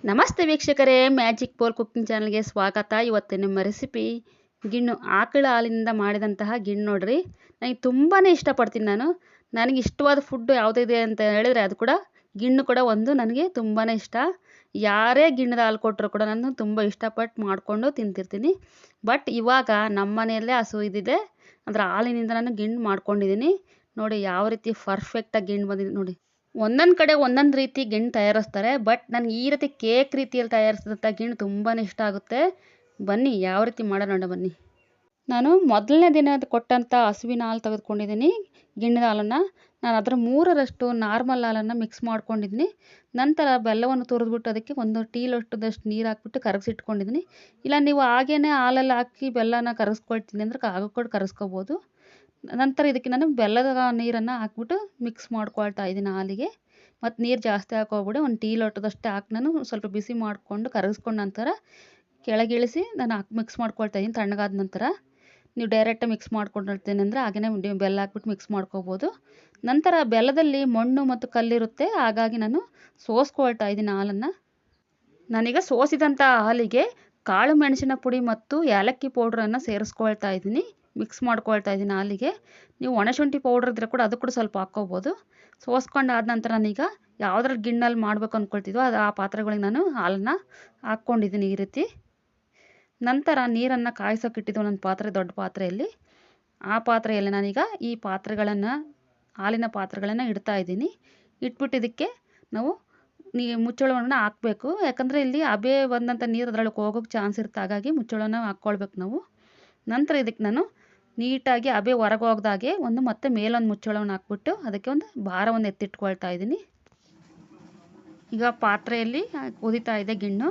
ನಮಸ್ತೆ ವೀಕ್ಷಕರೇ, magic bowl cooking ಚಾನಲ್ಗೆ ಸ್ವಾಗತ. ಇವತ್ತು ನಿಮ್ಮ ರೆಸಿಪಿ ಗಿಣ್ಣು, ಆಕಳ ಹಾಲಿನಿಂದ ಮಾಡಿದಂತಹ ಗಿಣ್ಣು ನೋಡ್ರಿ. ನನಗೆ ತುಂಬಾ ಇಷ್ಟಪಡ್ತೀನಿ. ನನಗೆ ಇಷ್ಟವಾದ ಫುಡ್ ಯಾವುದಿದೆ ಅಂತ ಹೇಳಿದ್ರೆ ಅದು ಕೂಡ ಗಿಣ್ಣು ಕೂಡ ಒಂದು. ನನಗೆ ತುಂಬಾ ಇಷ್ಟ. ಯಾರೇ ಗಿಣ್ಣದ ಹಾಲು ಕೊಟ್ಟರು ಕೂಡ ನಾನು ತುಂಬ ಇಷ್ಟಪಟ್ಟು ಮಾಡಿಕೊಂಡು ತಿಂತಿರ್ತೀನಿ. ಬಟ್ ಇವಾಗ ನಮ್ಮ ಮನೆಯಲ್ಲೇ ಹಸು ಇದ್ದಿದೆ, ಅದರ ಹಾಲಿನಿಂದ ನಾನು ಗಿಣ್ಣು ಮಾಡ್ಕೊಂಡಿದ್ದೀನಿ. ನೋಡಿ ಯಾವ ರೀತಿ ಪರ್ಫೆಕ್ಟಾಗಿ ಗಿಣ್ಣು ಬಂದಿದೆ ನೋಡಿ. ಒಂದೊಂದು ಕಡೆ ಒಂದೊಂದು ರೀತಿ ಗಿಣ್ಣು ತಯಾರಿಸ್ತಾರೆ, ಬಟ್ ನನಗೆ ಈ ರೀತಿ ಕೇಕ್ ರೀತಿಯಲ್ಲಿ ತಯಾರಿಸಿದಂಥ ಗಿಣ್ಣು ತುಂಬಾ ಇಷ್ಟ ಆಗುತ್ತೆ. ಬನ್ನಿ ಯಾವ ರೀತಿ ಮಾಡೋಣ ಬನ್ನಿ. ನಾನು ಮೊದಲನೇ ದಿನ ಕೊಟ್ಟಂಥ ಹಸುವಿನ ಹಾಲು ತೆಗೆದುಕೊಂಡಿದ್ದೀನಿ, ಗಿಣ್ಣದ ಹಾಲನ್ನು. ನಾನು ಅದರ 3ರಷ್ಟು ನಾರ್ಮಲ್ ಹಾಲನ್ನು ಮಿಕ್ಸ್ ಮಾಡ್ಕೊಂಡಿದ್ದೀನಿ. ನಂತರ ಬೆಲ್ಲವನ್ನು ತುರಿದ್ಬಿಟ್ಟು ಅದಕ್ಕೆ 1 ಟೀ ಲೋಟದಷ್ಟು ನೀರು ಹಾಕ್ಬಿಟ್ಟು ಕರಗಿಸಿಟ್ಕೊಂಡಿದ್ದೀನಿ. ಇಲ್ಲ ನೀವು ಹಾಗೇ ಹಾಲಲ್ಲಿ ಹಾಕಿ ಬೆಲ್ಲನ ಕರಗಿಸ್ಕೊಳ್ತೀನಿ ಅಂದರೆ ಕೂಡ ಕರಗಿಸ್ಕೋಬೋದು. ನಂತರ ಇದಕ್ಕೆ ನಾನು ಬೆಲ್ಲದ ನೀರನ್ನು ಹಾಕ್ಬಿಟ್ಟು ಮಿಕ್ಸ್ ಮಾಡ್ಕೊಳ್ತಾ ಇದ್ದೀನಿ ಹಾಲಿಗೆ. ಮತ್ತು ನೀರು ಜಾಸ್ತಿ ಹಾಕೋಗ್ಬಿಡಿ, 1 ಟೀ ಲೋಟದಷ್ಟು ಹಾಕಿ ನಾನು ಸ್ವಲ್ಪ ಬಿಸಿ ಮಾಡಿಕೊಂಡು ಕರಗಿಸ್ಕೊಂಡ ನಂತರ ಕೆಳಗಿಳಿಸಿ ನಾನು ಮಿಕ್ಸ್ ಮಾಡ್ಕೊಳ್ತಾ ಇದ್ದೀನಿ. ತಣ್ಣಗಾದ ನಂತರ ನೀವು ಡೈರೆಕ್ಟಾಗಿ ಮಿಕ್ಸ್ ಮಾಡ್ಕೊಂಡಿರ್ತೀನಿ ಅಂದರೆ ಹಾಗೆಯೇ ಬೆಲ್ಲ ಹಾಕ್ಬಿಟ್ಟು ಮಿಕ್ಸ್ ಮಾಡ್ಕೋಬೋದು. ನಂತರ ಬೆಲ್ಲದಲ್ಲಿ ಮಣ್ಣು ಮತ್ತು ಕಲ್ಲಿರುತ್ತೆ, ಹಾಗಾಗಿ ನಾನು ಸೋಸ್ಕೊಳ್ತಾ ಇದ್ದೀನಿ ಹಾಲನ್ನು. ನಾನೀಗ ಸೋಸಿದಂಥ ಹಾಲಿಗೆ ಕಾಳು ಮೆಣಸಿನ ಪುಡಿ ಮತ್ತು ಏಲಕ್ಕಿ ಪೌಡ್ರನ್ನು ಸೇರಿಸ್ಕೊಳ್ತಾ ಇದ್ದೀನಿ, ಮಿಕ್ಸ್ ಮಾಡ್ಕೊಳ್ತಾ ಇದ್ದೀನಿ ಹಾಲಿಗೆ. ನೀವು ಒಣಶುಂಠಿ ಪೌಡ್ರ್ ಇದ್ದರೆ ಕೂಡ ಅದು ಕೂಡ ಸ್ವಲ್ಪ ಹಾಕ್ಕೋಬೋದು. ಸೋಸ್ಕೊಂಡಾದ ನಂತರ ನಾನೀಗ ಯಾವುದ್ರಲ್ಲಿ ಗಿಣ್ಣಲ್ಲಿ ಮಾಡಬೇಕು ಅಂದ್ಕೊಳ್ತಿದ್ವೋ ಅದು ಆ ಪಾತ್ರೆಗಳಿಗೆ ನಾನು ಹಾಲನ್ನು ಹಾಕ್ಕೊಂಡಿದ್ದೀನಿ ಈ ರೀತಿ. ನಂತರ ನೀರನ್ನು ಕಾಯಿಸೋಕ್ಕಿಟ್ಟಿದ್ದು ನನ್ನ ಪಾತ್ರೆ, ದೊಡ್ಡ ಪಾತ್ರೆಯಲ್ಲಿ, ಆ ಪಾತ್ರೆಯಲ್ಲಿ ನಾನೀಗ ಈ ಪಾತ್ರೆಗಳನ್ನು, ಹಾಲಿನ ಪಾತ್ರೆಗಳನ್ನು ಇಡ್ತಾ ಇದ್ದೀನಿ. ಇಟ್ಬಿಟ್ಟು ಇದಕ್ಕೆ ನಾವು ಮುಚ್ಚಳವನ್ನು ಹಾಕಬೇಕು. ಯಾಕಂದರೆ ಇಲ್ಲಿ ಹಬೆ ಬಂದಂಥ ನೀರು ಅದರೊಳಗೆ ಹೋಗೋಕ್ಕೆ ಚಾನ್ಸ್ ಇರುತ್ತೆ, ಹಾಗಾಗಿ ಮುಚ್ಚಳನ ಹಾಕ್ಕೊಳ್ಬೇಕು ನಾವು. ನಂತರ ಇದಕ್ಕೆ ನಾನು ನೀಟಾಗಿ ಹಬೆ ಹೊರಗೆ ಹೋಗ್ದಾಗೆ ಮತ್ತೆ ಮೇಲೊಂದು ಮುಚ್ಚಳವನ್ನು ಹಾಕ್ಬಿಟ್ಟು ಅದಕ್ಕೆ ಒಂದು ಭಾರವನ್ನು ಎತ್ತಿಟ್ಕೊಳ್ತಾ ಇದ್ದೀನಿ. ಈಗ ಪಾತ್ರೆಯಲ್ಲಿ ಕುದೀತಾ ಇದೆ ಗಿಣ್ಣು.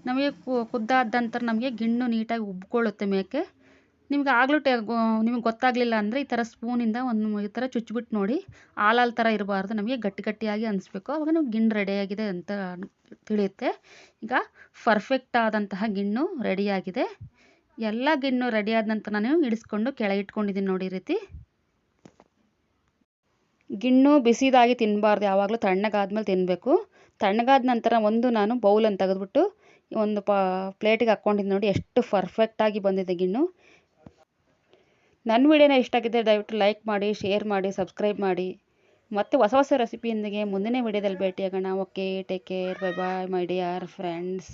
ನಮಗೆ ಕುದ್ದಾದ ನಂತರ ನಮಗೆ ಗಿಣ್ಣು ನೀಟಾಗಿ ಉಬ್ಕೊಳ್ಳುತ್ತೆ ಮೇಕೆ. ನಿಮ್ಗೆ ಆಗಲೂ ನಿಮಗೆ ಗೊತ್ತಾಗಲಿಲ್ಲ ಅಂದರೆ ಈ ಥರ ಸ್ಪೂನಿಂದ ಈ ಥರ ಚುಚ್ಚಿಬಿಟ್ಟು ನೋಡಿ. ಹಾಲು ಥರ ಇರಬಾರ್ದು, ನಮಗೆ ಗಟ್ಟಿ ಗಟ್ಟಿಯಾಗಿ ಅನಿಸ್ಬೇಕು. ಆವಾಗ ನಾವು ಗಿಣ್ಣು ರೆಡಿಯಾಗಿದೆ ಅಂತ ತಿಳಿಯುತ್ತೆ. ಈಗ ಪರ್ಫೆಕ್ಟ್ ಆದಂತಹ ಗಿಣ್ಣು ರೆಡಿಯಾಗಿದೆ. ಎಲ್ಲ ಗಿಣ್ಣು ರೆಡಿಯಾದ ನಂತರ ನಾನು ಇಡಿಸ್ಕೊಂಡು ಕೆಳಗಿಟ್ಕೊಂಡಿದ್ದೀನಿ ನೋಡಿ ಈ ರೀತಿ. ಗಿಣ್ಣು ಬಿಸಿದಾಗಿ ತಿನ್ನಬಾರ್ದು, ಯಾವಾಗಲೂ ತಣ್ಣಗಾದ್ಮೇಲೆ ತಿನ್ನಬೇಕು. ತಣ್ಣಗಾದ ನಂತರ ನಾನು ಬೌಲನ್ನು ತೆಗೆದುಬಿಟ್ಟು ಒಂದು ಪ್ಲೇಟಿಗೆ ಹಾಕ್ಕೊಂಡಿದ್ದೀನಿ ನೋಡಿ, ಎಷ್ಟು ಪರ್ಫೆಕ್ಟಾಗಿ ಬಂದಿದೆ ಗಿಣ್ಣು. ನನ್ನ ವಿಡಿಯೋನ ಇಷ್ಟ ಆಗಿದ್ದರೆ ದಯವಿಟ್ಟು ಲೈಕ್ ಮಾಡಿ, ಶೇರ್ ಮಾಡಿ, ಸಬ್ಸ್ಕ್ರೈಬ್ ಮಾಡಿ. ಮತ್ತು ಹೊಸ ಹೊಸ ರೆಸಿಪಿಯೊಂದಿಗೆ ಮುಂದಿನ ವಿಡಿಯೋದಲ್ಲಿ ಭೇಟಿಯಾಗೋಣ. Okay, take care, bye bye my dear friends.